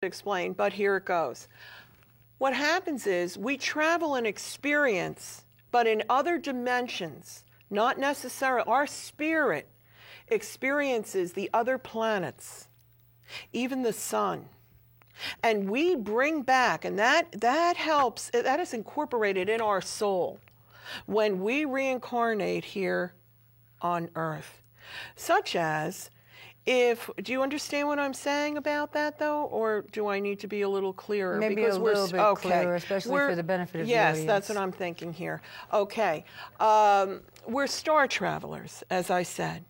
explain, but here it goes. What happens is we travel and experience, but in other dimensions, not necessarily. Our spirit experiences the other planets, even the sun. And we bring back, and that helps, that is incorporated in our soul when we reincarnate here on Earth. Such as, do you understand what I'm saying about that, though, or do I need to be a little clearer? Maybe a little bit clearer, especially for the benefit of the audience. Yes, that's what I'm thinking here. Okay, we're star travelers, as I said.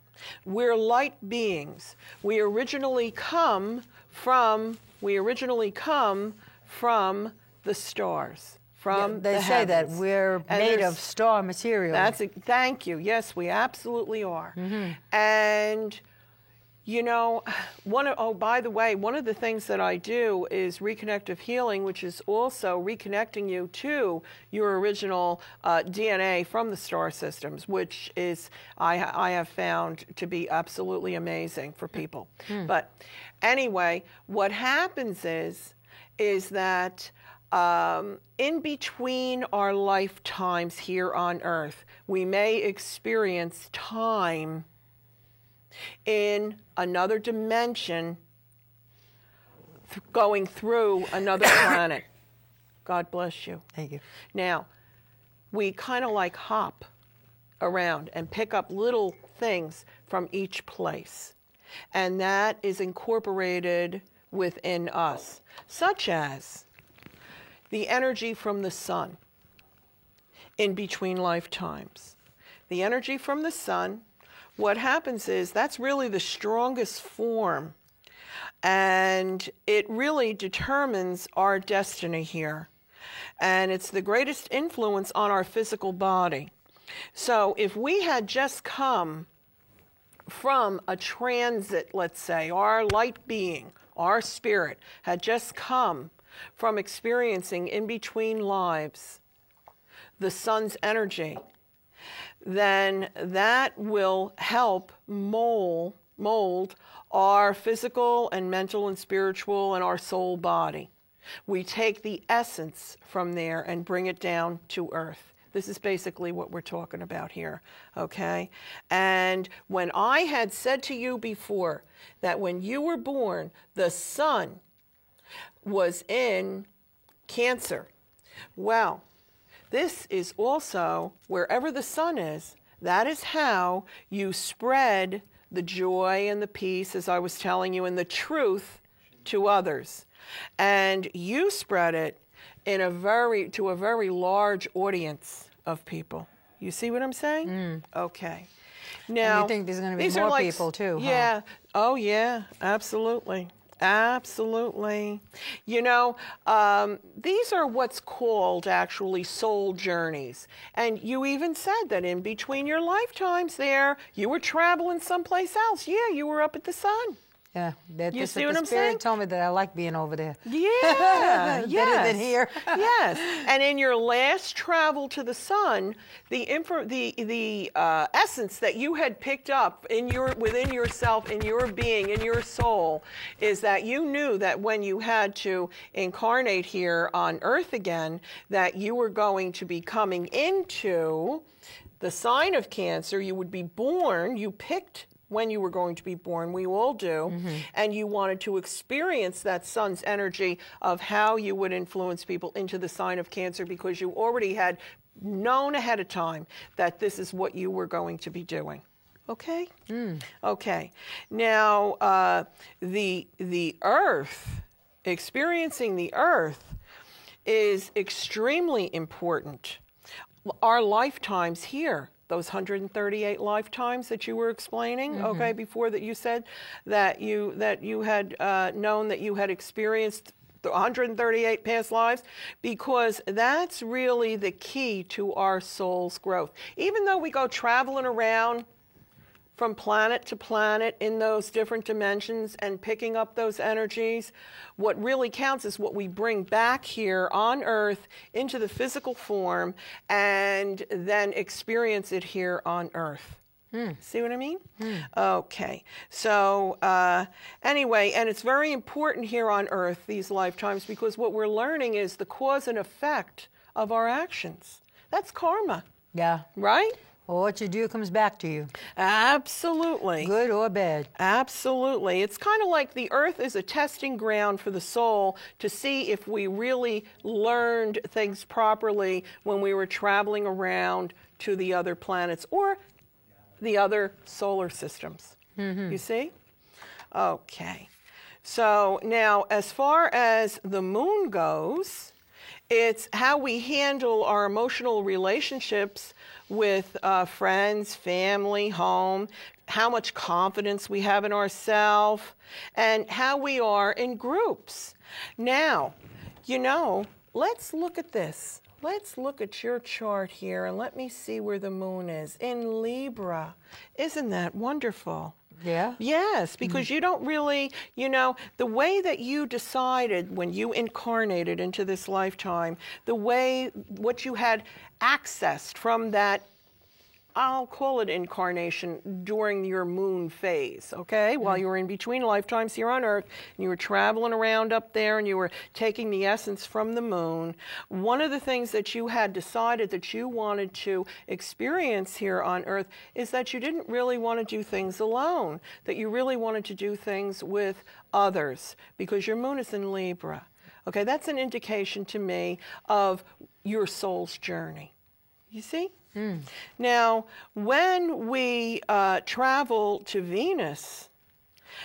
We're light beings. We originally come from the stars, from they the say heavens. that we're made of star material. Thank you. Yes, we absolutely are. And you know, by the way, one of the things that I do is reconnective healing, which is also reconnecting you to your original DNA from the star systems, which is, I have found to be absolutely amazing for people. But anyway, what happens is that in between our lifetimes here on Earth, we may experience time in another dimension, going through another planet. God bless you. Thank you. Now, we kind of like hop around and pick up little things from each place. And that is incorporated within us, such as the energy from the sun in between lifetimes. The energy from the sun, what happens is that's really the strongest form, and it really determines our destiny here. And it's the greatest influence on our physical body. So if we had just come from a transit, let's say, our light being, our spirit, had just come from experiencing in between lives the sun's energy, then that will help mold our physical and mental and spiritual and our soul body. We take the essence from there and bring it down to Earth. This is basically what we're talking about here, okay? And when I had said to you before that when you were born, the sun was in Cancer, well, this is also, wherever the sun is, that is how you spread the joy and the peace, as I was telling you, and the truth to others. And you spread it in to a very large audience of people. You see what I'm saying? Okay. Now, and you think there's going to be more people too, huh? Yeah. Oh, yeah. Absolutely. Absolutely. You know, these are what's called actually soul journeys. And you even said that in between your lifetimes there, you were traveling someplace else. Yeah, you were up at the sun. Yeah, you see what I'm saying? The Spirit told me that I like being over there. Yeah, better than here. Yes, and in your last travel to the sun, the essence that you had picked up within yourself, in your being, in your soul, is that you knew that when you had to incarnate here on Earth again, that you were going to be coming into the sign of Cancer. You would be born. You picked when you were going to be born, we all do, and you wanted to experience that sun's energy of how you would influence people into the sign of Cancer, because you already had known ahead of time that this is what you were going to be doing. Okay? Okay. Now, the Earth, experiencing the Earth is extremely important. Our lifetimes here, those 138 lifetimes that you were explaining, okay, before, that you said that you had known that you had experienced 138 past lives, because that's really the key to our soul's growth. Even though we go traveling around from planet to planet in those different dimensions and picking up those energies, what really counts is what we bring back here on Earth into the physical form and then experience it here on Earth. See what I mean? Okay. So anyway, and it's very important here on Earth, these lifetimes, because what we're learning is the cause and effect of our actions. That's karma. Yeah. Right? Well, what you do comes back to you. Absolutely. Good or bad. Absolutely. It's kind of like the Earth is a testing ground for the soul to see if we really learned things properly when we were traveling around to the other planets or the other solar systems. You see? Okay. So now, as far as the moon goes, it's how we handle our emotional relationships with friends, family, home, how much confidence we have in ourselves, and how we are in groups. Now, you know, let's look at this. Let's look at your chart here and let me see where the moon is. In Libra. Isn't that wonderful? Yeah? Yes, because you don't really, you know, the way that you decided when you incarnated into this lifetime, the way what you had accessed from that, I'll call it incarnation, during your moon phase, okay? While you were in between lifetimes here on Earth, and you were traveling around up there, and you were taking the essence from the moon. One of the things that you had decided that you wanted to experience here on Earth is that you didn't really want to do things alone, that you really wanted to do things with others, because your moon is in Libra. Okay, that's an indication to me of your soul's journey. You see? Now, when we travel to Venus,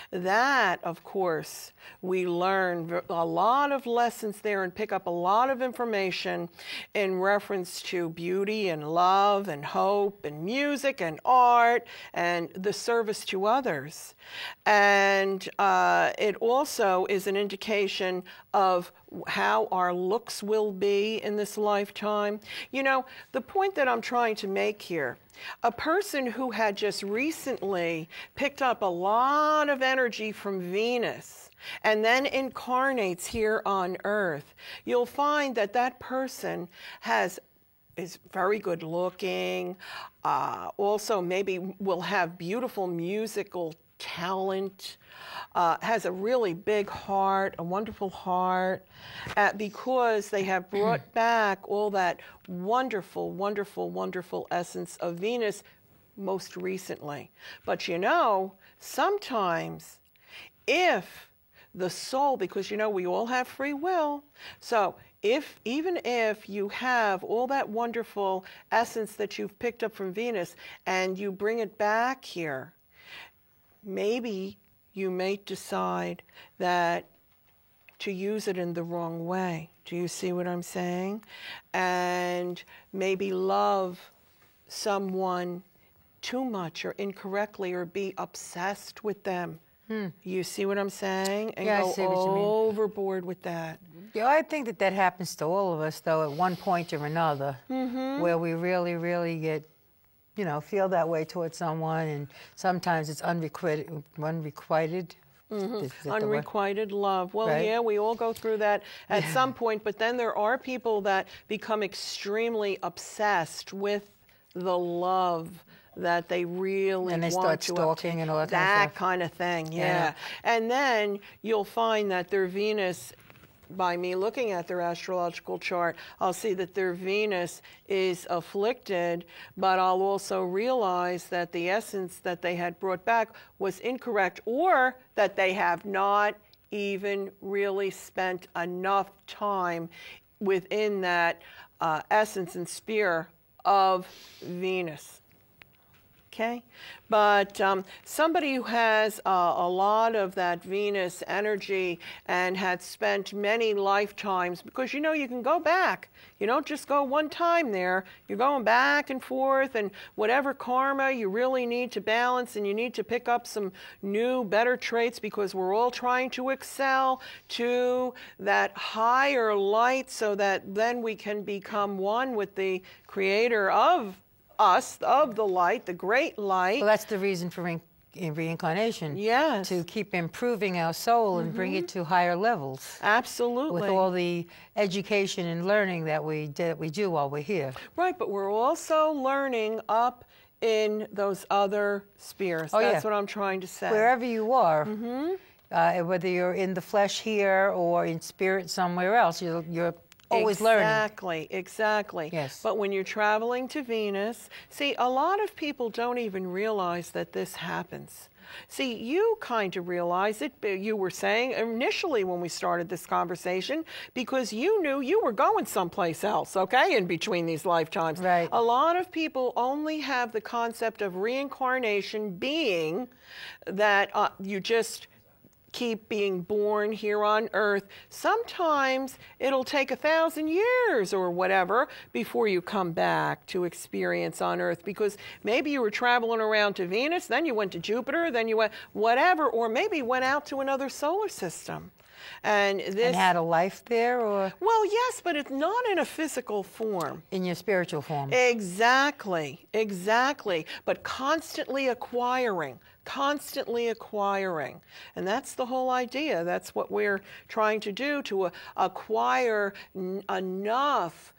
that, of course, we learn a lot of lessons there and pick up a lot of information in reference to beauty and love and hope and music and art and the service to others. And it also is an indication of how our looks will be in this lifetime. You know, the point that I'm trying to make here, a person who had just recently picked up a lot of energy from Venus and then incarnates here on Earth, you'll find that that person is very good looking, also maybe will have beautiful musical talent, has a really big heart, a wonderful heart, because they have brought back all that wonderful, wonderful, wonderful essence of Venus most recently. But you know, sometimes if the soul, because you know we all have free will, so even if you have all that wonderful essence that you've picked up from Venus and you bring it back here, maybe you may decide that to use it in the wrong way. Do you see what I'm saying? And maybe love someone too much or incorrectly or be obsessed with them. You see what I'm saying? And Yeah, go I see what you mean. overboard with that. Yeah, I think that happens to all of us, though, at one point or another, where we really, really get, you know, feel that way towards someone, and sometimes it's unrequited. Unrequited love. Well, right? Yeah, we all go through that at some point, but then there are people that become extremely obsessed with the love that they really and they want start to stalking obtain. and all that That kind kind of thing, yeah. And then you'll find that their Venus, by me looking at their astrological chart, I'll see that their Venus is afflicted, but I'll also realize that the essence that they had brought back was incorrect, or that they have not even really spent enough time within that essence and sphere of Venus. Okay, but somebody who has a lot of that Venus energy and had spent many lifetimes, because you know you can go back. You don't just go one time there. You're going back and forth, and whatever karma you really need to balance, and you need to pick up some new, better traits, because we're all trying to excel to that higher light so that then we can become one with the creator of us, of the light, the great light. Well, that's the reason for reincarnation. Yes. To keep improving our soul and bring it to higher levels. Absolutely. With all the education and learning that we do while we're here. Right, but we're also learning up in those other spheres. Oh, That's yeah. what I'm trying to say. Wherever you are, whether you're in the flesh here or in spirit somewhere else, you're always learning. Exactly. Yes. But when you're traveling to Venus, see, a lot of people don't even realize that this happens. See, you kind of realize it, you were saying initially when we started this conversation, because you knew you were going someplace else, okay, in between these lifetimes. Right. A lot of people only have the concept of reincarnation being that you just keep being born here on earth. Sometimes it'll take 1,000 years or whatever before you come back to experience on earth, because maybe you were traveling around to Venus, then you went to Jupiter, then you went whatever, or maybe went out to another solar system. And had a life there, or? Well, yes, but it's not in a physical form. In your spiritual form. Exactly. But constantly acquiring. And that's the whole idea. That's what we're trying to do, to acquire enough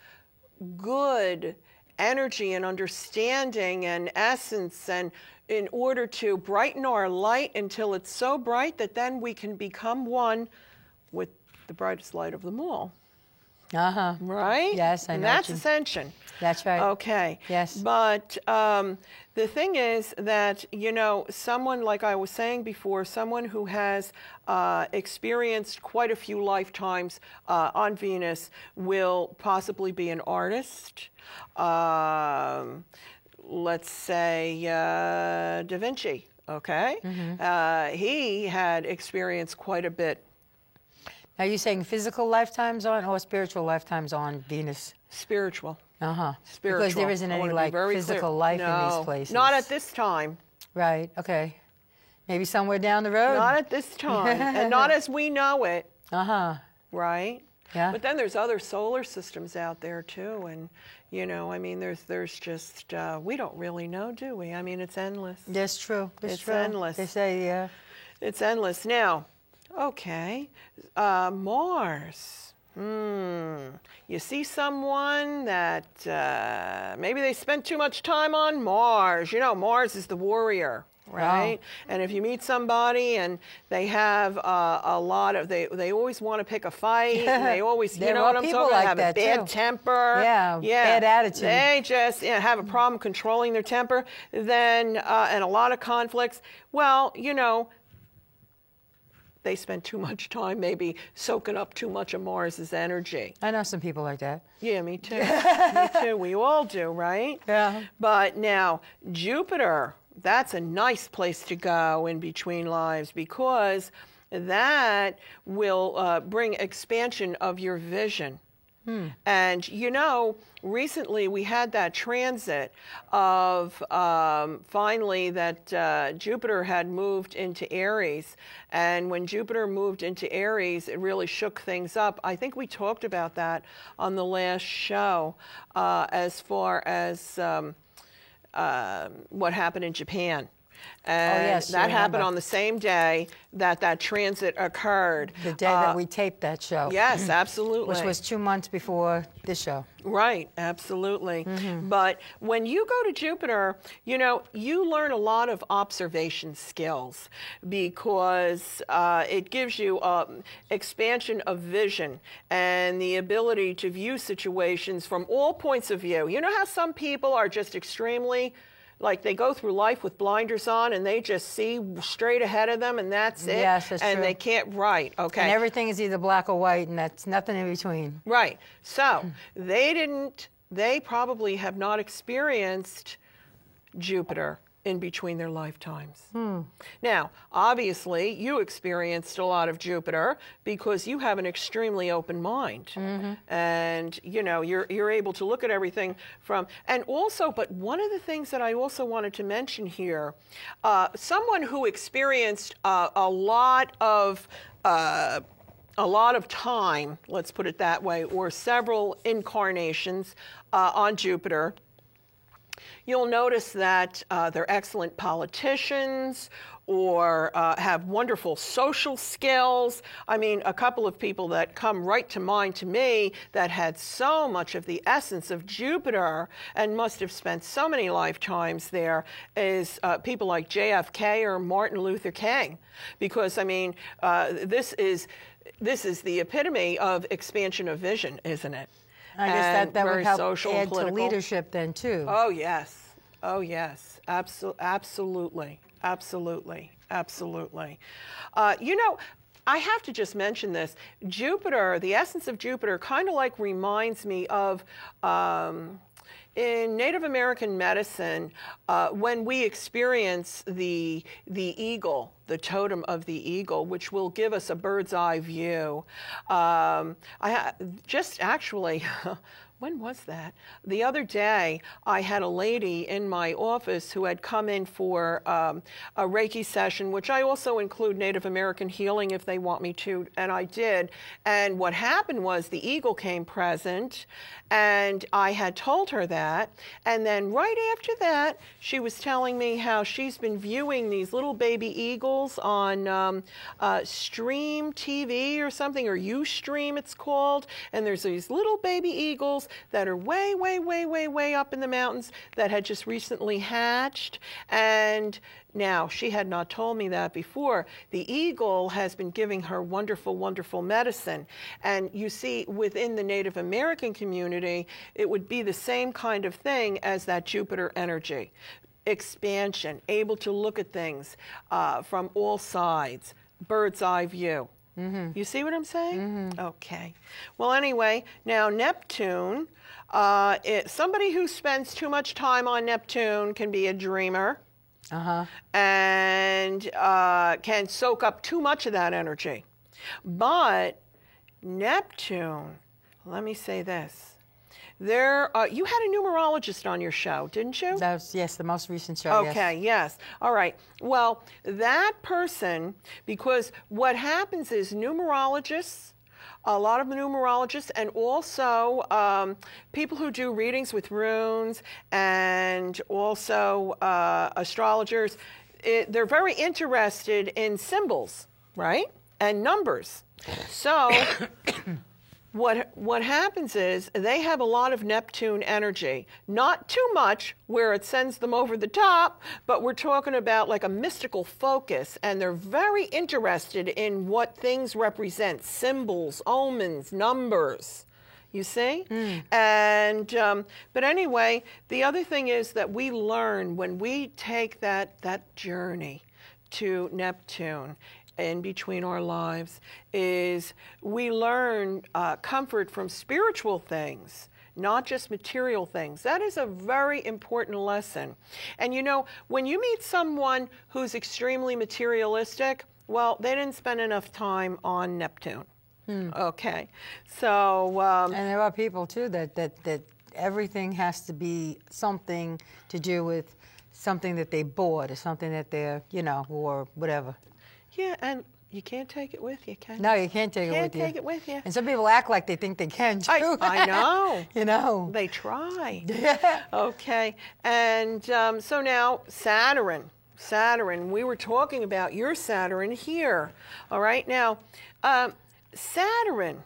good energy and understanding and essence, and in order to brighten our light until it's so bright that then we can become one with the brightest light of them all. Right? Yes, I know. And that's ascension. That's right. Okay. Yes. But the thing is that, someone, like I was saying before, someone who has experienced quite a few lifetimes on Venus will possibly be an artist. Let's say Da Vinci, okay? He had experienced quite a bit. Are you saying physical lifetimes on or spiritual lifetimes on Venus? Spiritual. Spiritual. Because there isn't any physical life in these places. Not at this time. Right, okay. Maybe somewhere down the road? Not at this time. And not as we know it. Right? Yeah. But then there's other solar systems out there too, and there's just we don't really know, do we? I mean, it's endless. That's true. It's endless. They say, yeah. It's endless. Now, okay, Mars. You see someone that maybe they spent too much time on Mars. Mars is the warrior. Right? And if you meet somebody and they have a lot of, they always want to pick a fight, and they always, you know what I'm talking about, have a bad temper. Yeah, bad attitude. They just have a problem controlling their temper, then, and a lot of conflicts. Well, they spend too much time maybe soaking up too much of Mars's energy. I know some people like that. Yeah, me too. Me too. We all do, right? Yeah. But now, Jupiter, that's a nice place to go in between lives, because that will bring expansion of your vision. And recently we had that transit of finally that Jupiter had moved into Aries. And when Jupiter moved into Aries, it really shook things up. I think we talked about that on the last show as far as what happened in Japan. And that happened on the same day that transit occurred. The day that we taped that show. Yes, absolutely. Which was 2 months before this show. Right, absolutely. But when you go to Jupiter, you learn a lot of observation skills, because it gives you expansion of vision and the ability to view situations from all points of view. You know how some people are just extremely, like, they go through life with blinders on and they just see straight ahead of them, and that's it. Yes, that's and true. they can't write. Okay. And everything is either black or white, and that's nothing in between. Right. So they probably have not experienced Jupiter in between their lifetimes. Now, obviously, you experienced a lot of Jupiter because you have an extremely open mind. And, you're able to look at everything from, and also, but one of the things that I also wanted to mention here, someone who experienced a lot of time, let's put it that way, or several incarnations on Jupiter, You'll notice that they're excellent politicians or have wonderful social skills. I mean, a couple of people that come right to mind to me that had so much of the essence of Jupiter and must have spent so many lifetimes there is people like JFK or Martin Luther King. Because, I mean, this is the epitome of expansion of vision, isn't it? I guess that would help social, add political. to leadership then, too. Oh, yes. Oh, yes. Absolutely. Absolutely. Absolutely. You know, I have to just mention this. Jupiter, the essence of Jupiter, kind of like reminds me of in Native American medicine, when we experience the eagle, the totem of the eagle, which will give us a bird's eye view. Just actually, when was that? The other day, I had a lady in my office who had come in for a Reiki session, which I also include Native American healing if they want me to, and I did. And what happened was the eagle came present, and I had told her that. And then right after that, she was telling me how she's been viewing these little baby eagles on Stream TV or something, or Ustream it's called. And there's these little baby eagles that are way, way, way, way, way up in the mountains that had just recently hatched. And now, she had not told me that before. The eagle has been giving her wonderful, wonderful medicine. And you see, within the Native American community, it would be the same kind of thing as that Jupiter energy. Expansion, able to look at things from all sides, bird's eye view. Mm-hmm. You see what I'm saying? Mm-hmm. Okay. Well, anyway, now Neptune, somebody who spends too much time on Neptune can be a dreamer. And can soak up too much of that energy. But Neptune, let me say this. You had a numerologist on your show, didn't you? Yes, the most recent show. Okay, yes. All right. Well, that person, because what happens is numerologists, a lot of numerologists, and also people who do readings with runes, and also astrologers, they're very interested in symbols, right? And numbers. So what happens is they have a lot of Neptune energy. Not too much where it sends them over the top, but we're talking about like a mystical focus, and they're very interested in what things represent, symbols, omens, numbers. You see? And but anyway, the other thing is that we learn when we take that journey to Neptune in between our lives, is we learn comfort from spiritual things, not just material things. That is a very important lesson. And you know, when you meet someone who's extremely materialistic, well, they didn't spend enough time on Neptune. Okay. So and there are people too that everything has to be something to do with something that they bought or something that they're, or whatever. Yeah, and you can't take it with you, can you? No, you can't take it with you. Can't take it with you. And some people act like they think they can, too. I know. They try. Yeah. Okay. And so now Saturn, we were talking about your Saturn here. All right. Now, Saturn.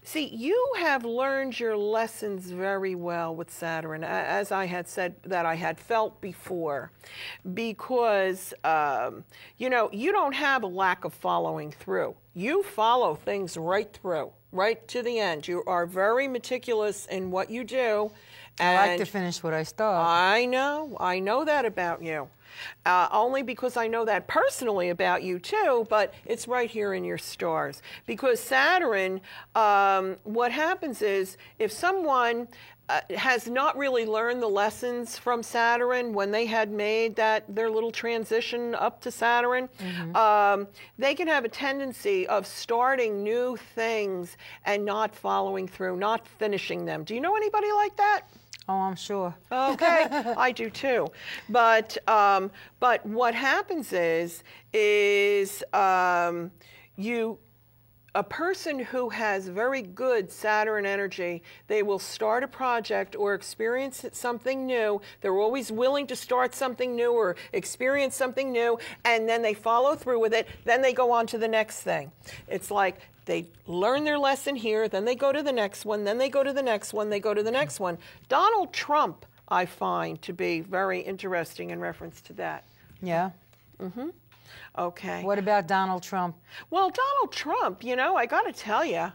See, you have learned your lessons very well with Saturn, as I had said that I had felt before, because, you don't have a lack of following through. You follow things right through, right to the end. You are very meticulous in what you do. And I like to finish what I start. I know that about you. Only because I know that personally about you too, but it's right here in your stars. Because Saturn, what happens is if someone has not really learned the lessons from Saturn when they had made their little transition up to Saturn, they can have a tendency of starting new things and not following through, not finishing them. Do you know anybody like that? Oh, I'm sure. Okay, I do too. But what happens is you a person who has very good Saturn energy, they will start a project or experience something new. They're always willing to start something new or experience something new, and then they follow through with it. Then they go on to the next thing. It's like they learn their lesson here, then they go to the next one, then they go to the next one, they go to the next one. Donald Trump, I find to be very interesting in reference to that. Yeah. Okay. What about Donald Trump? Well, Donald Trump, you know, I got to tell you,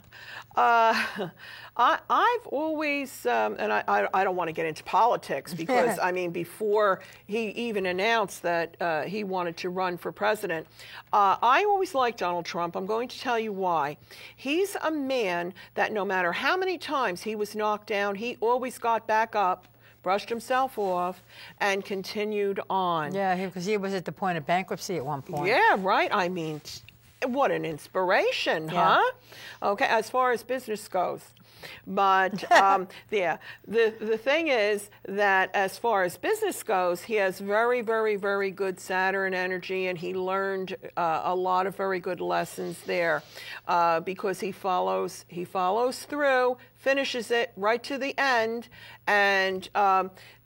I've always, and I don't want to get into politics because, I mean, before he even announced that he wanted to run for president, I always liked Donald Trump. I'm going to tell you why. He's a man that no matter how many times he was knocked down, he always got back up, brushed himself off, and continued on. Yeah, because he was at the point of bankruptcy at one point. Yeah, right. I mean, what an inspiration, Yeah. huh? Okay, as far as business goes. But yeah, the thing is that as far as business goes, he has very, very, very good Saturn energy, and he learned a lot of very good lessons there because he follows through, finishes it right to the end, and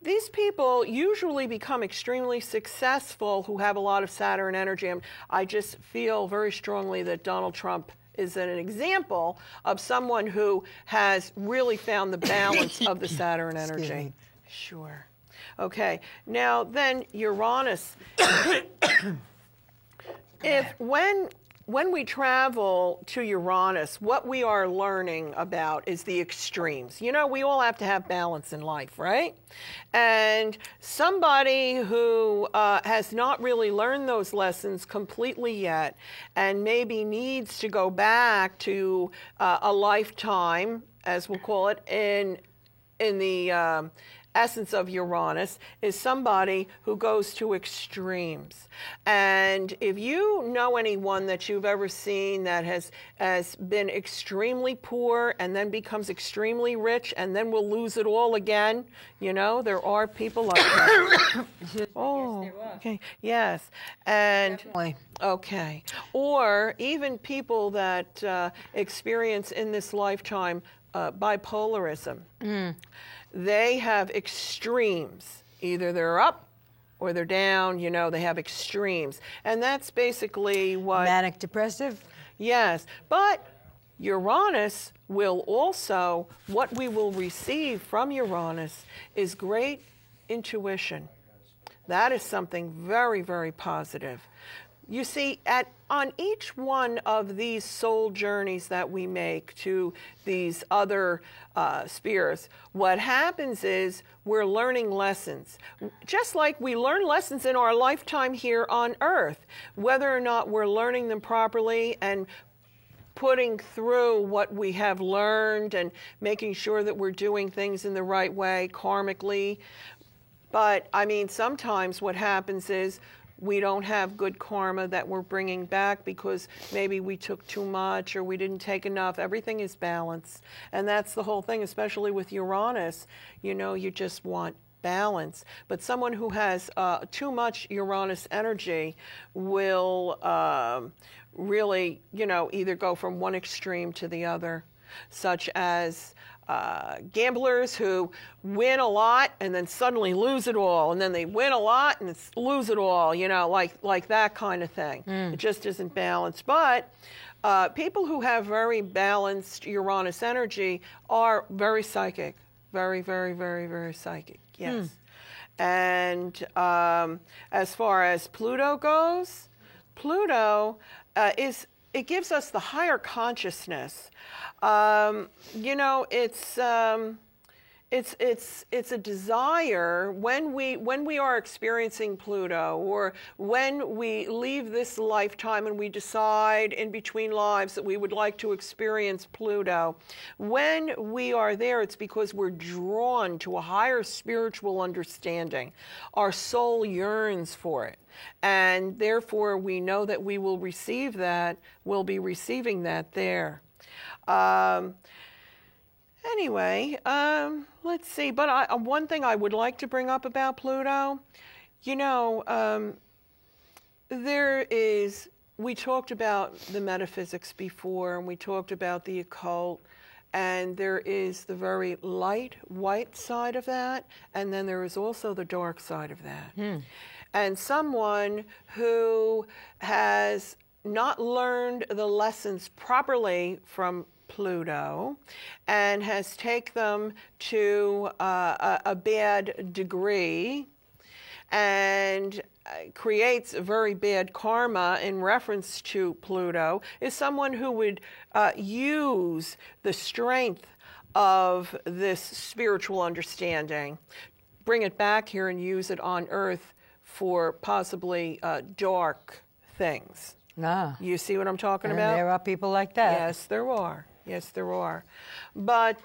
these people usually become extremely successful who have a lot of Saturn energy. And I just feel very strongly that Donald Trump is an example of someone who has really found the balance of the Saturn energy. Excuse me. Sure. Okay. Now then, Uranus. When we travel to Uranus, what we are learning about is the extremes. You know, we all have to have balance in life, right? And somebody who has not really learned those lessons completely yet and maybe needs to go back to a lifetime, as we'll call it, in the essence of Uranus, is somebody who goes to extremes. And if you know anyone that you've ever seen that has been extremely poor and then becomes extremely rich and then will lose it all again, you know, there are people like that. Oh, yes, there are. okay, yes. And Definitely. okay. Or even people that experience in this lifetime bipolarism. They have extremes. Either they're up or they're down, you know, they have extremes. And that's basically what... Manic depressive? Yes, but Uranus will also, what we will receive from Uranus is great intuition. That is something very, very positive. You see, on each one of these soul journeys that we make to these other spheres, what happens is we're learning lessons. Just like we learn lessons in our lifetime here on Earth, whether or not we're learning them properly and putting through what we have learned and making sure that we're doing things in the right way karmically. But, I mean, sometimes what happens is we don't have good karma that we're bringing back because maybe we took too much or we didn't take enough. Everything is balance. And that's the whole thing, especially with Uranus. You know, you just want balance. But someone who has too much Uranus energy will really, you know, either go from one extreme to the other, such as gamblers who win a lot and then suddenly lose it all, and then they win a lot and lose it all, you know, like that kind of thing. It just isn't balanced. But people who have very balanced Uranus energy are very psychic, very, very, very, very psychic, yes. And as far as Pluto goes, Pluto it gives us the higher consciousness. You know, it's a desire when we are experiencing Pluto, or when we leave this lifetime and we decide in between lives that we would like to experience Pluto. When we are there, it's because we're drawn to a higher spiritual understanding. Our soul yearns for it. And therefore, we know that we will receive that, we'll be receiving that there. Anyway, let's see. But one thing I would like to bring up about Pluto, you know, there is we talked about the metaphysics before, and we talked about the occult, and there is the very light, white side of that, and then there is also the dark side of that. And someone who has not learned the lessons properly from Pluto and has taken them to a bad degree and creates very bad karma in reference to Pluto is someone who would use the strength of this spiritual understanding, bring it back here and use it on Earth for possibly dark things. Ah. You see what I'm talking And about? there are people like that. Yes, there are. Yes, there are. But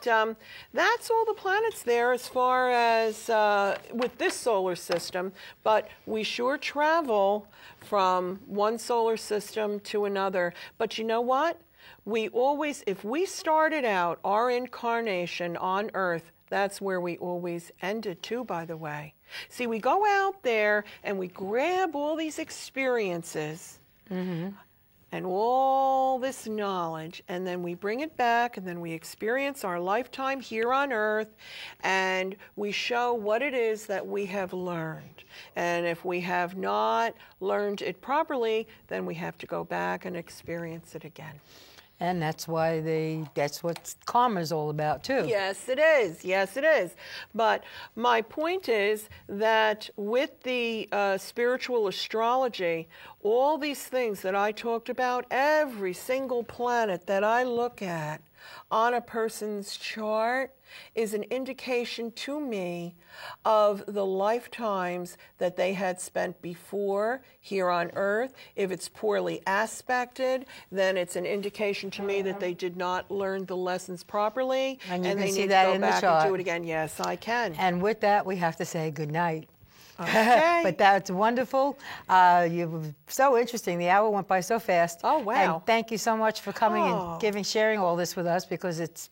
that's all the planets there as far as with this solar system. But we sure travel from one solar system to another. But you know what? We always, if we started out our incarnation on Earth, that's where we always ended too, by the way. See, we go out there and we grab all these experiences. And all this knowledge, and then we bring it back, and then we experience our lifetime here on Earth, and we show what it is that we have learned. And if we have not learned it properly, then we have to go back and experience it again. And that's why that's what karma is all about, too. Yes, it is. Yes, it is. But my point is that with the spiritual astrology, all these things that I talked about, every single planet that I look at on a person's chart is an indication to me of the lifetimes that they had spent before here on Earth. If it's poorly aspected, then it's an indication to me that they did not learn the lessons properly, And you can they see need that to go in the back chart. and do it again. Yes, I can. And with that, we have to say good night. Okay. But that's wonderful. You were so interesting. The hour went by so fast. Oh, wow. And thank you so much for coming Oh. and sharing all this with us, because it's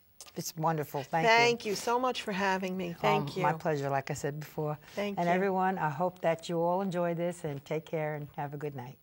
wonderful. Thank you. Thank you so much for having me. Thank you. My pleasure, like I said before. Thank and you. everyone, I hope that you all enjoy this, and take care and have a good night.